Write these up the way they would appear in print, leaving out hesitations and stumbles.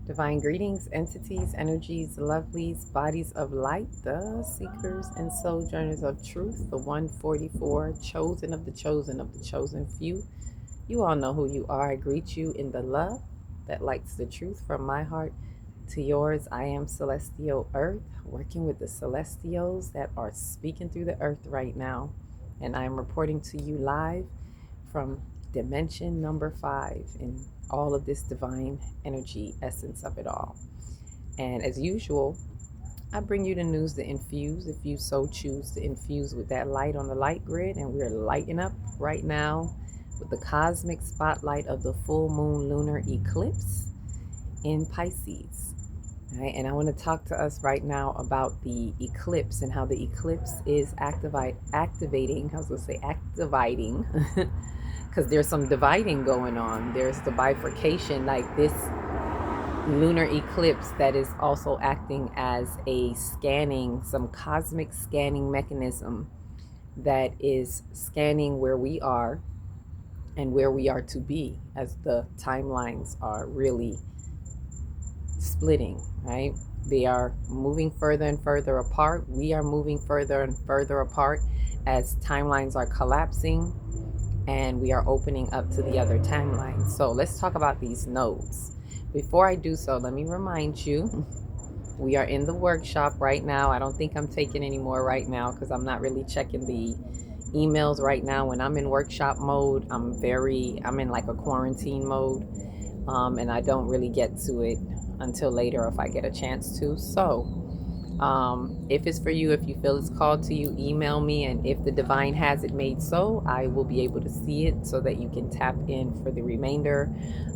Divine greetings, entities, energies, lovelies, bodies of light, the seekers and sojourners of truth, the 144, chosen of the chosen of the chosen few. You all know who you are. I greet you in the love that lights the truth from my heart to yours. I am Celestial Earth, working with the Celestials that are speaking through the earth right now. And I am reporting to you live from dimension number 5 in all of this divine energy essence of it all. And as usual, I bring you the news to infuse if you so choose to infuse with that light on the light grid. And we're lighting up right now with the cosmic spotlight of the full moon lunar eclipse in Pisces. Right, and I want to talk to us right now about the eclipse and how the eclipse is activating. I was going to say activating because there's some dividing going on. There's the bifurcation, like this lunar eclipse that is also acting as a scanning, some cosmic scanning mechanism that is scanning where we are and where we are to be as the timelines are really splitting, right? They are moving further and further apart. We are moving further and further apart as timelines are collapsing and we are opening up to the other timelines. So let's talk about these nodes. Before I do so, let me remind you, we are in the workshop right now. I don't think I'm taking any more right now because I'm not really checking the emails right now. When I'm in workshop mode, I'm in like a quarantine mode. And I don't really get to it until later if I get a chance to. So if it's for you, if you feel it's called to you, email me, and if the divine has it made so, I will be able to see it so that you can tap in for the remainder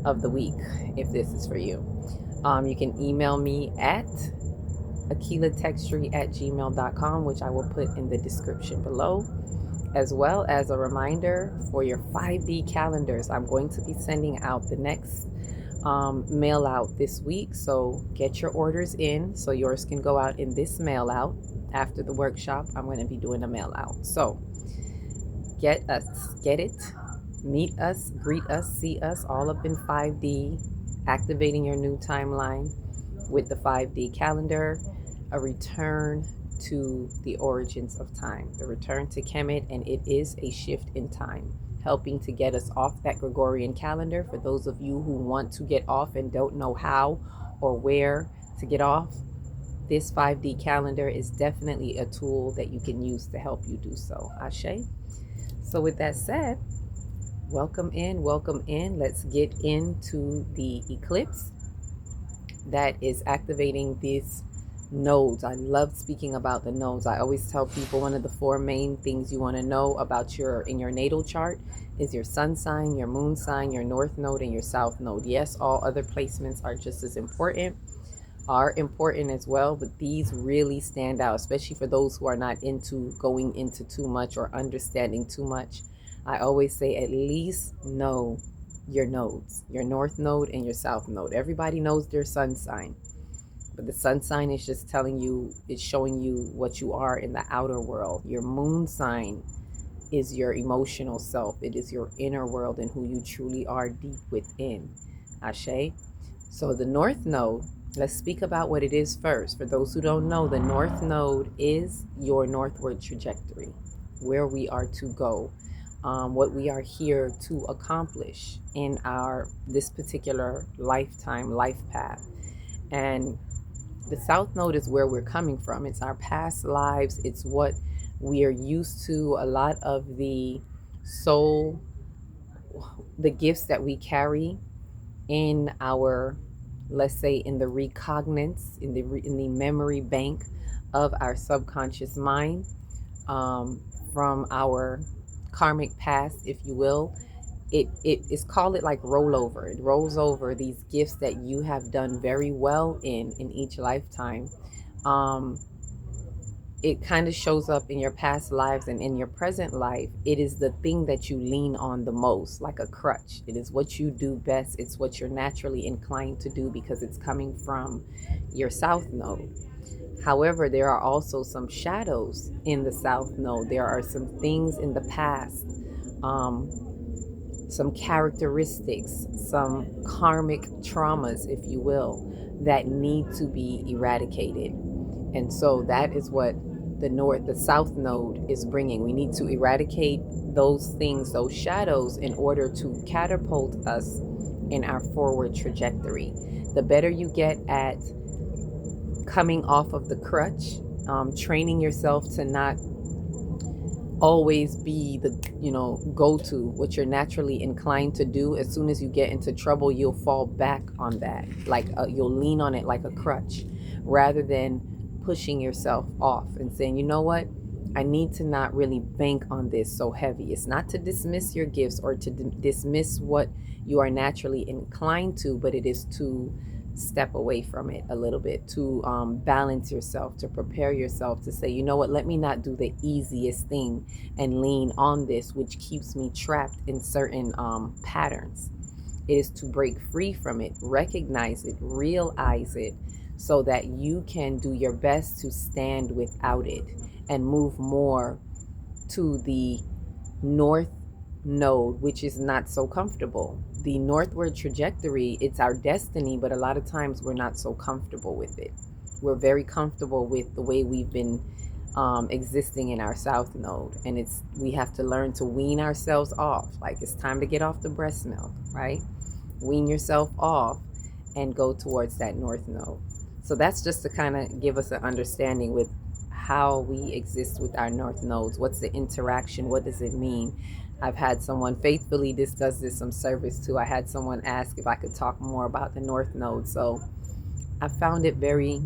of the week if this is for you. You can email me at akilahtextri@gmail.com, which I will put in the description below, as well as a reminder for your 5D calendars. I'm going to be sending out the next mail out this week, so get your orders in so yours can go out in this mail out. After the workshop, I'm going to be doing a mail out, so get it, meet us, greet us, see us all up in 5D, activating your new timeline with the 5D calendar, a return to the origins of time, the return to Kemet, and it is a shift in time, helping to get us off that Gregorian calendar. For those of you who want to get off and don't know how or where to get off, this 5D calendar is definitely a tool that you can use to help you do so. Ashe. So with that said, welcome in, welcome in. Let's get into the eclipse that is activating these nodes. I love speaking about the nodes. I always tell people one of the 4 main things you want to know about in your natal chart is your sun sign, your moon sign, your north node, and your south node. Yes, all other placements are just as important, are important as well, but these really stand out, especially for those who are not into going into too much or understanding too much. I always say at least know your nodes, your north node and your south node. Everybody knows their sun sign, but the sun sign is just telling you, it's showing you what you are in the outer world. Your moon sign is your emotional self. It is your inner world and who you truly are deep within. Ashe. So the north node, let's speak about what it is first. For those who don't know, the north node is your northward trajectory, where we are to go, what we are here to accomplish in this particular lifetime, life path. And the south node is where we're coming from. It's our past lives. It's what we are used to. A lot of the soul, the gifts that we carry in our, let's say, in the recognance, in the memory bank of our subconscious mind, from our karmic past, if you will. It is, call it like rollover. It rolls over these gifts that you have done very well in each lifetime. It kind of shows up in your past lives and in your present life. It is the thing that you lean on the most, like a crutch. It is what you do best. It's what you're naturally inclined to do because it's coming from your south node. However, there are also some shadows in the south node. There are some things in the past, some characteristics, some karmic traumas, if you will, that need to be eradicated. And so that is what the south node is bringing. We need to eradicate those things, those shadows, in order to catapult us in our forward trajectory. The better you get at coming off of the crutch, training yourself to not always be the go-to, what you're naturally inclined to do. As soon as you get into trouble, you'll fall back on that, like you'll lean on it like a crutch, rather than pushing yourself off and saying, you know what, I need to not really bank on this so heavy. It's not to dismiss your gifts or to dismiss what you are naturally inclined to, but it is to step away from it a little bit, to balance yourself, to prepare yourself, to say, you know what, let me not do the easiest thing and lean on this, which keeps me trapped in certain patterns. It is to break free from it, recognize it, realize it, so that you can do your best to stand without it and move more to the north node, which is not so comfortable. The northward trajectory, it's our destiny, but a lot of times we're not so comfortable with it. We're very comfortable with the way we've been existing in our south node, and we have to learn to wean ourselves off. Like, it's time to get off the breast milk, right? Wean yourself off and go towards that north node. So that's just to kind of give us an understanding with how we exist with our north nodes. What's the interaction? What does it mean? I've had someone faithfully, this does this some service too. I had someone ask if I could talk more about the north node. So I found it very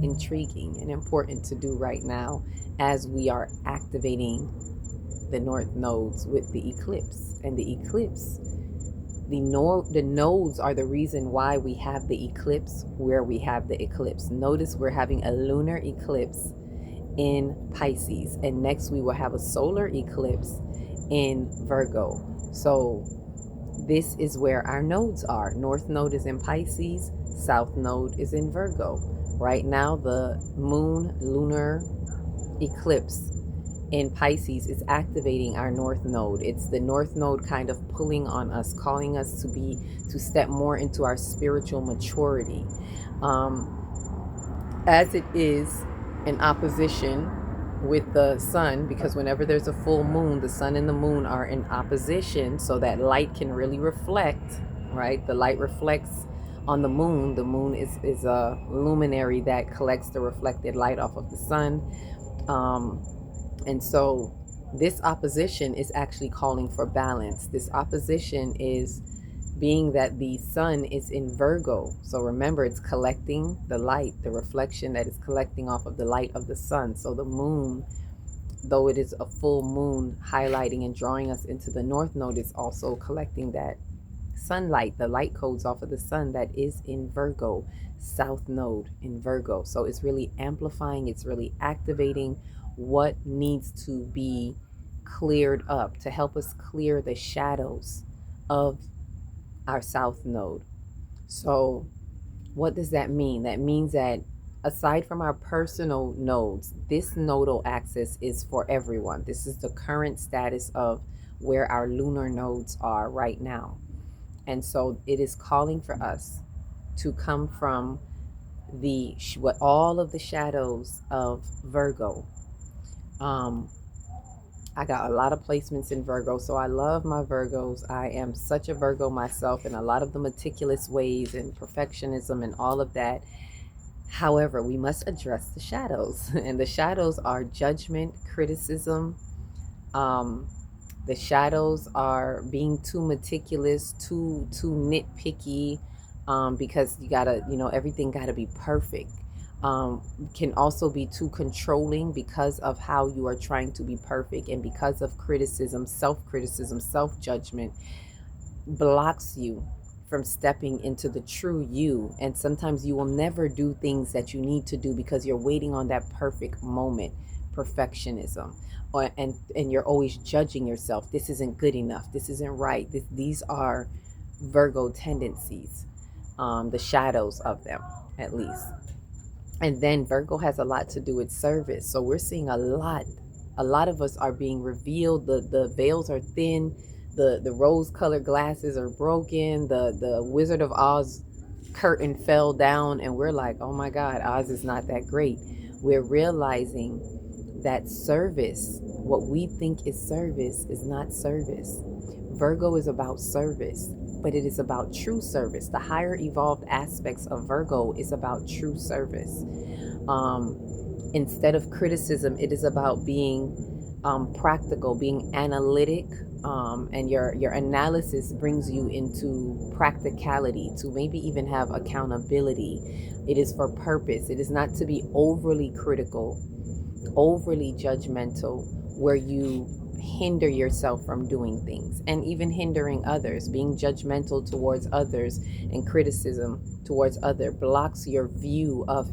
intriguing and important to do right now as we are activating the north nodes with the eclipse. And the eclipse, the nodes are the reason why we have the eclipse where we have the eclipse. Notice we're having a lunar eclipse in Pisces, and next we will have a solar eclipse in Virgo. So this is where our nodes are. North node is in Pisces, south node is in Virgo. Right now the moon lunar eclipse in Pisces is activating our north node. It's the north node kind of pulling on us, calling us to step more into our spiritual maturity, as it is in opposition with the sun, because whenever there's a full moon, the sun and the moon are in opposition, so that light can really reflect, right? The light reflects on the moon. The moon is a luminary that collects the reflected light off of the sun. And so this opposition is actually calling for balance. This opposition is being that the sun is in Virgo. So remember, it's collecting the light, the reflection that is collecting off of the light of the sun. So the moon, though it is a full moon highlighting and drawing us into the north node, is also collecting that sunlight, the light codes off of the sun that is in Virgo, south node in Virgo. So it's really amplifying, it's really activating what needs to be cleared up to help us clear the shadows of our south node. So what does that mean? That means that aside from our personal nodes, this nodal axis is for everyone. This is the current status of where our lunar nodes are right now. And so it is calling for us to come from all of the shadows of Virgo. I got a lot of placements in Virgo, so I love my Virgos. I am such a Virgo myself, in a lot of the meticulous ways and perfectionism and all of that. However, we must address the shadows, and the shadows are judgment, criticism. The shadows are being too meticulous, too nitpicky, because you gotta, everything gotta be perfect. Can also be too controlling because of how you are trying to be perfect, and because of criticism, self-criticism, self-judgment blocks you from stepping into the true you. And sometimes you will never do things that you need to do because you're waiting on that perfect moment. Perfectionism, and you're always judging yourself. This isn't good enough, this isn't right. These are Virgo tendencies, the shadows of them at least. And then Virgo has a lot to do with service. So we're seeing a lot of us are being revealed. The veils are thin. the rose-colored glasses are broken. The Wizard of Oz curtain fell down, and we're like, oh my God, Oz is not that great. We're realizing that service, what we think is not service. Virgo is about service, but it is about true service. The higher evolved aspects of Virgo is about true service. Instead of criticism, it is about being practical, being analytic, and your analysis brings you into practicality, to maybe even have accountability. It is for purpose. It is not to be overly critical, overly judgmental, where you hinder yourself from doing things and even hindering others. Being judgmental towards others and criticism towards others blocks your view of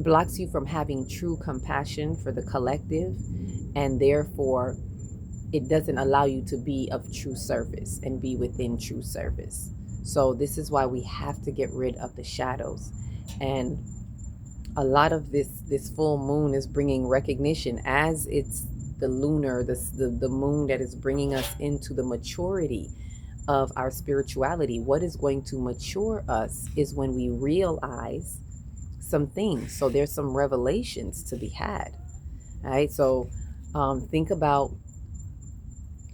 blocks you from having true compassion for the collective, and therefore it doesn't allow you to be of true service and be within true service. So this is why we have to get rid of the shadows. And a lot of this full moon is bringing recognition, as it's the lunar, the moon that is bringing us into the maturity of our spirituality. What is going to mature us is when we realize some things. So there's some revelations to be had. All right. So think about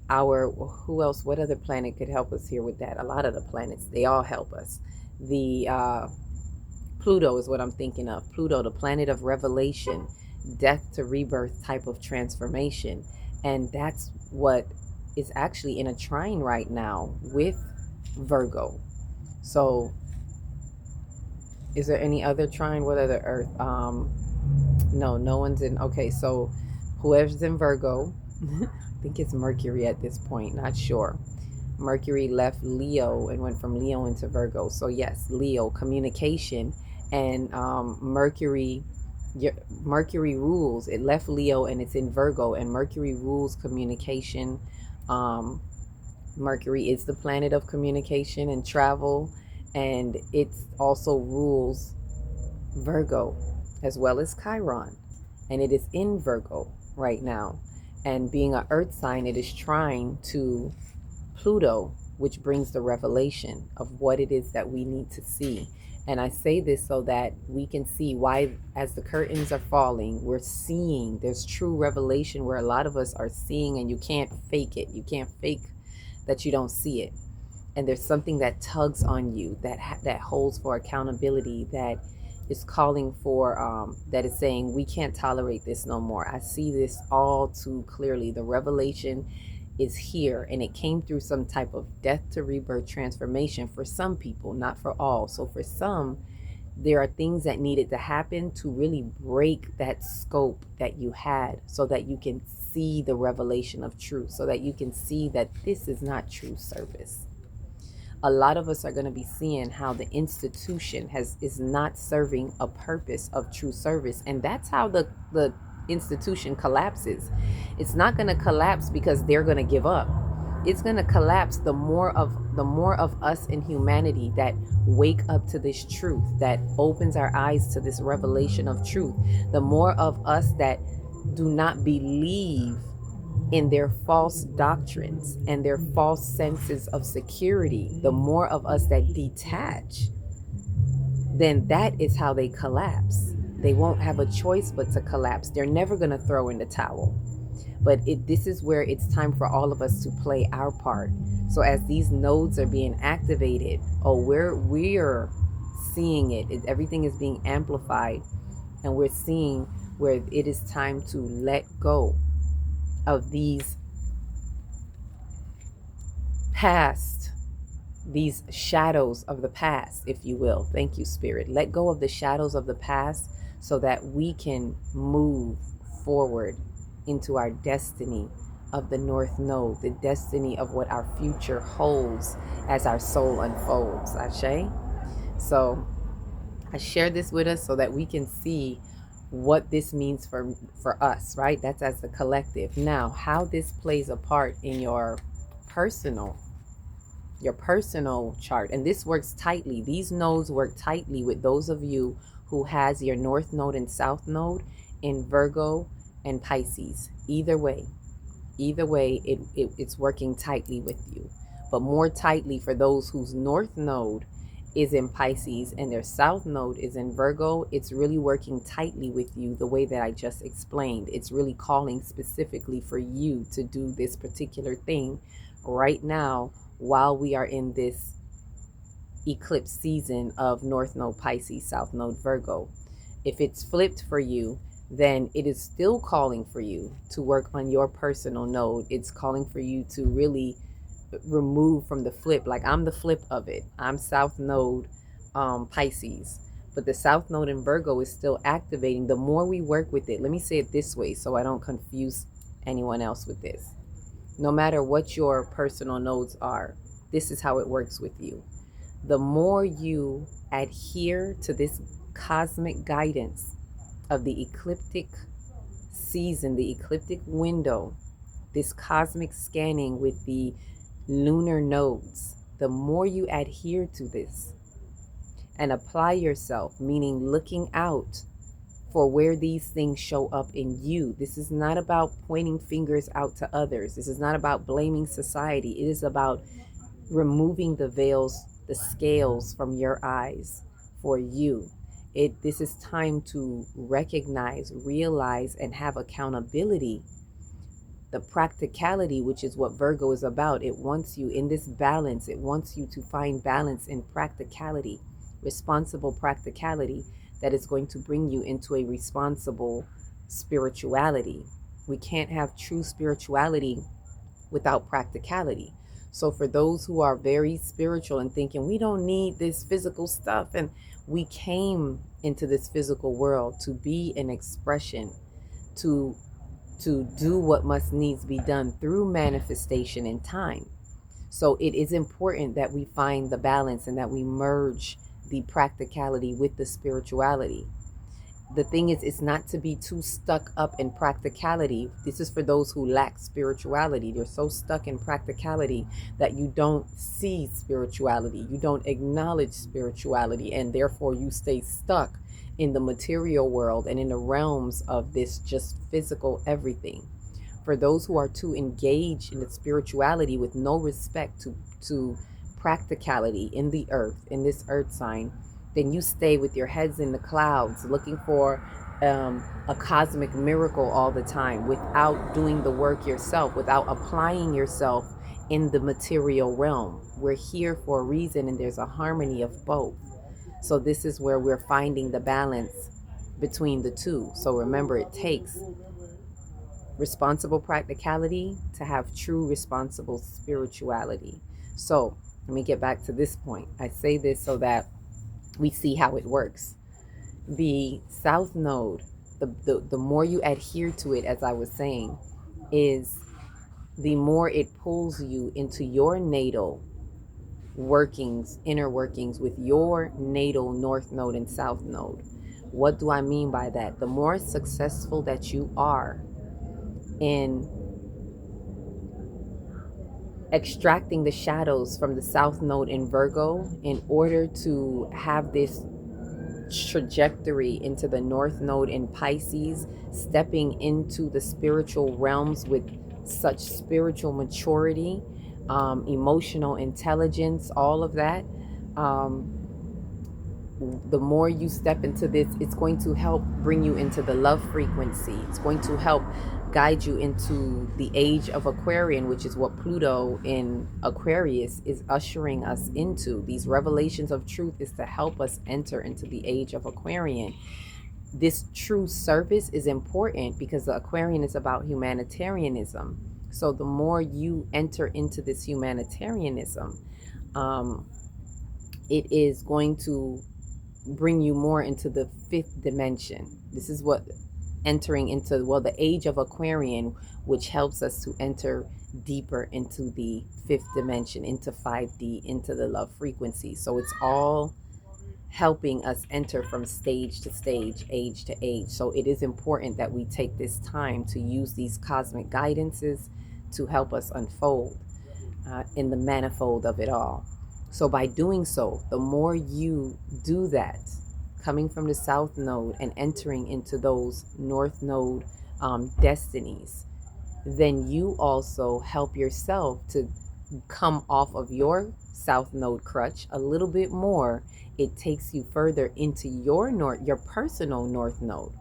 who else, what other planet could help us here with that? A lot of the planets, they all help us. The Pluto is what I'm thinking of. Pluto, the planet of revelation, death to rebirth type of transformation. And that's what is actually in a trine right now with Virgo. So is there any other trine? What other Earth? No one's in. Okay, so whoever's in Virgo, I think it's Mercury at this point, not sure. Mercury left Leo and went from Leo into Virgo. So yes, Leo, communication, and Mercury rules. It left Leo and it's in Virgo, and Mercury rules communication. Mercury is the planet of communication and travel, and it also rules Virgo as well as Chiron, and it is in Virgo right now. And being an earth sign, it is trying to Pluto, which brings the revelation of what it is that we need to see. And I say this so that we can see why, as the curtains are falling, we're seeing, there's true revelation where a lot of us are seeing, and you can't fake it. You can't fake that you don't see it. And there's something that tugs on you, that holds for accountability, that is calling for, that is saying, we can't tolerate this no more. I see this all too clearly. The revelation is here, and it came through some type of death to rebirth transformation for some people, not for all. So for some, there are things that needed to happen to really break that scope that you had, so that you can see the revelation of truth, so that you can see that this is not true service. A lot of us are going to be seeing how the institution is not serving a purpose of true service, and that's how the institution collapses. It's not going to collapse because they're going to give up. It's going to collapse the more of us in humanity that wake up to this truth, that opens our eyes to this revelation of truth. The more of us that do not believe in their false doctrines and their false senses of security, the more of us that detach, then that is how they collapse. They won't have a choice but to collapse. They're never going to throw in the towel. But this is where it's time for all of us to play our part. So as these nodes are being activated, we're seeing it. Everything is being amplified, and we're seeing where it is time to let go of these past, these shadows of the past, if you will. Thank you, Spirit. Let go of the shadows of the past so that we can move forward into our destiny of the North Node, the destiny of what our future holds as our soul unfolds. Ashe? So I share this with us so that we can see what this means for us, right? That's as the collective. Now, how this plays a part in your personal chart. And this works tightly. These nodes work tightly with those of you who has your North Node and South Node in Virgo and Pisces. Either way, Either way, it's working tightly with you, but more tightly for those whose north node is in Pisces and their south node is in Virgo. It's really working tightly with you the way that I just explained. It's really calling specifically for you to do this particular thing right now while we are in this eclipse season of north node Pisces, south node Virgo. If it's flipped for you, then it is still calling for you to work on your personal node. It's calling for you to really remove from the flip. Like, I'm the flip of it. I'm south node Pisces, but the south node in Virgo is still activating. The more we work with it, let me say it this way so I don't confuse anyone else with this. No matter what your personal nodes are, this is how it works with you. The more you adhere to this cosmic guidance of the ecliptic season, the ecliptic window, this cosmic scanning with the lunar nodes, the more you adhere to this and apply yourself, meaning looking out for where these things show up in you. This is not about pointing fingers out to others. This is not about blaming society. It is about removing the veils, the scales from your eyes for you. This is time to recognize, realize, and have accountability. The practicality, which is what Virgo is about. It wants you in this balance. It wants you to find balance in practicality, responsible practicality that is going to bring you into a responsible spirituality. We can't have true spirituality without practicality. So for those who are very spiritual and thinking we don't need this physical stuff, and we came into this physical world to be an expression, to do what must needs be done through manifestation in time. So it is important that we find the balance and that we merge the practicality with the spirituality. The thing is, it's not to be too stuck up in practicality. This is for those who lack spirituality. They're so stuck in practicality that you don't see spirituality. You don't acknowledge spirituality, and therefore you stay stuck in the material world and in the realms of this just physical everything. For those who are too engaged in the spirituality with no respect to practicality in the earth, in this earth sign, then you stay with your heads in the clouds looking for a cosmic miracle all the time without doing the work yourself, without applying yourself in the material realm. We're here for a reason, and there's a harmony of both. So this is where we're finding the balance between the two. So remember, it takes responsible practicality to have true responsible spirituality. So let me get back to this point. I say this so that we see how it works. The south node, the more you adhere to it, as I was saying, is the more it pulls you into your natal workings, inner workings with your natal north node and south node. What do I mean by that? The more successful that you are in extracting the shadows from the south node in Virgo in order to have this trajectory into the north node in Pisces, stepping into the spiritual realms with such spiritual maturity, emotional intelligence, all of that. The more you step into this, it's going to help bring you into the love frequency. It's going to help guide you into the age of Aquarian, which is what Pluto in Aquarius is ushering us into. These revelations of truth is to help us enter into the age of Aquarian. This true service is important because the Aquarian is about humanitarianism. So the more you enter into this humanitarianism, it is going to bring you more into the fifth dimension. This is what entering into, well, the age of Aquarian, which helps us to enter deeper into the fifth dimension, into 5D, into the love frequency. So it's all helping us enter from stage to stage, age to age. So it is important that we take this time to use these cosmic guidances to help us unfold in the manifold of it all. So by doing so, the more you do that, coming from the south node and entering into those north node destinies, then you also help yourself to come off of your south node crutch a little bit more. It takes you further into your your personal north node.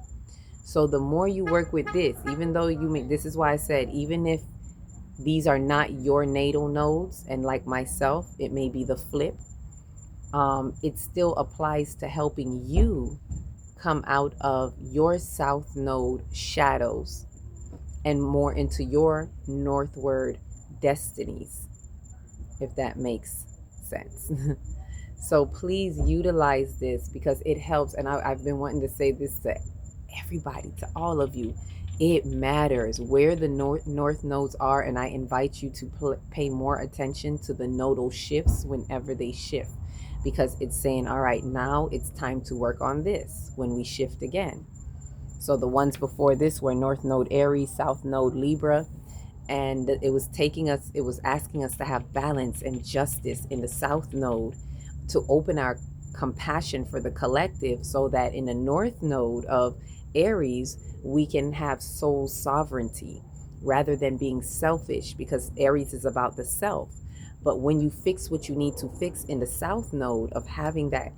So the more you work with this, even though you may, this is why I said, even if these are not your natal nodes, and like myself, it may be the flip, it still applies to helping you come out of your south node shadows and more into your northward destinies, if that makes sense. So please utilize this because it helps. And I've been wanting to say this to everybody, to all of you. It matters where the north nodes are, and I invite you to pay more attention to the nodal shifts whenever they shift, because it's saying, all right, now it's time to work on this when we shift again. So the ones before this were North Node Aries, South Node Libra, and it was asking us to have balance and justice in the South Node, to open our compassion for the collective, so that in the North Node of Aries, we can have soul sovereignty rather than being selfish, because Aries is about the self. But when you fix what you need to fix in the South Node of having that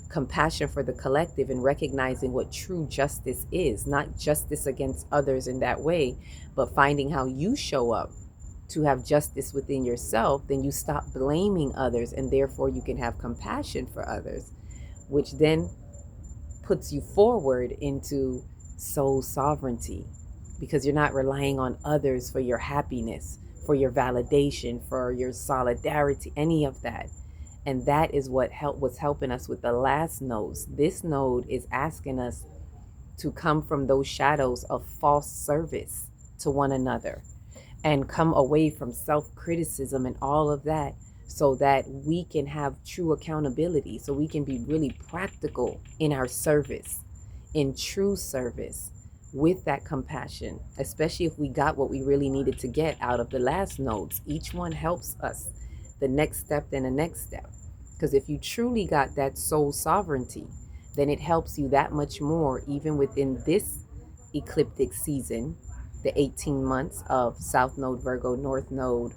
compassion for the collective and recognizing what true justice is, not justice against others in that way, but finding how you show up to have justice within yourself, then you stop blaming others, and therefore you can have compassion for others, which then puts you forward into soul sovereignty, because you're not relying on others for your happiness, for your validation, for your solidarity, any of that. And that is what was helping us with the last nodes. This node is asking us to come from those shadows of false service to one another and come away from self-criticism and all of that, so that we can have true accountability, so we can be really practical in our service, in true service, with that compassion, especially if we got what we really needed to get out of the last nodes. Each one helps us the next step, then the next step. Because if you truly got that soul sovereignty, then it helps you that much more, even within this ecliptic season, the 18 months of South Node Virgo, North Node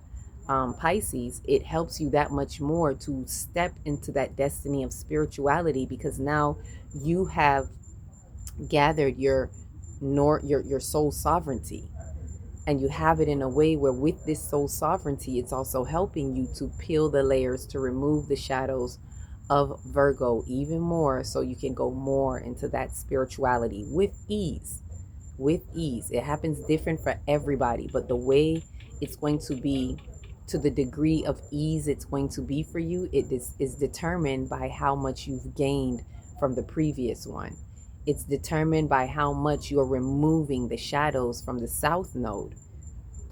Pisces. It helps you that much more to step into that destiny of spirituality, because now you have gathered your soul sovereignty, and you have it in a way where with this soul sovereignty, it's also helping you to peel the layers, to remove the shadows of Virgo even more, so you can go more into that spirituality with ease. With ease. It happens different for everybody, but the way it's going to be, to the degree of ease it's going to be for you, it is determined by how much you've gained from the previous one. It's determined by how much you're removing the shadows from the South Node,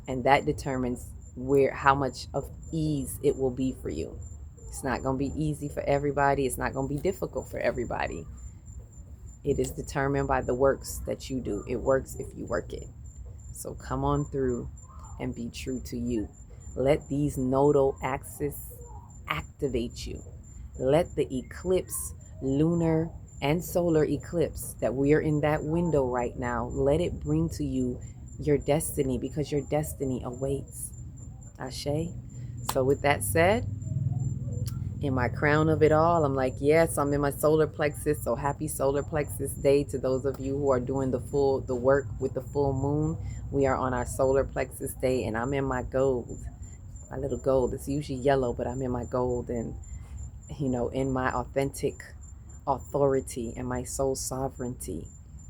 and that determines how much of ease it will be for you. It's not going to be easy for everybody. It's not going to be difficult for everybody. It is determined by the works that you do. It works if you work it. So come on through and be true to you. Let these nodal axes activate you. Let the eclipse, lunar and solar eclipse, that we are in that window right now, let it bring to you your destiny, because your destiny awaits. Ashe. So with that said, in my crown of it all, I'm like, yes, I'm in my solar plexus. So happy solar plexus day to those of you who are doing the work with the full moon. We are on our solar plexus day, and I'm in my gold, my little gold. It's usually yellow, but I'm in my gold, and in my authentic authority and my soul sovereignty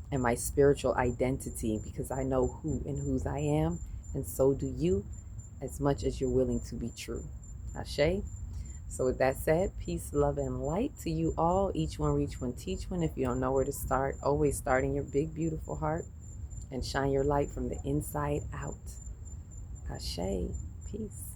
and my spiritual identity, because I know who and whose I am, and so do you, as much as you're willing to be true. Ashe. So with that said, peace, love, and light to you all. Each one reach one, teach one. If you don't know where to start, always start in your big, beautiful heart, and shine your light from the inside out. Ashe. Peace.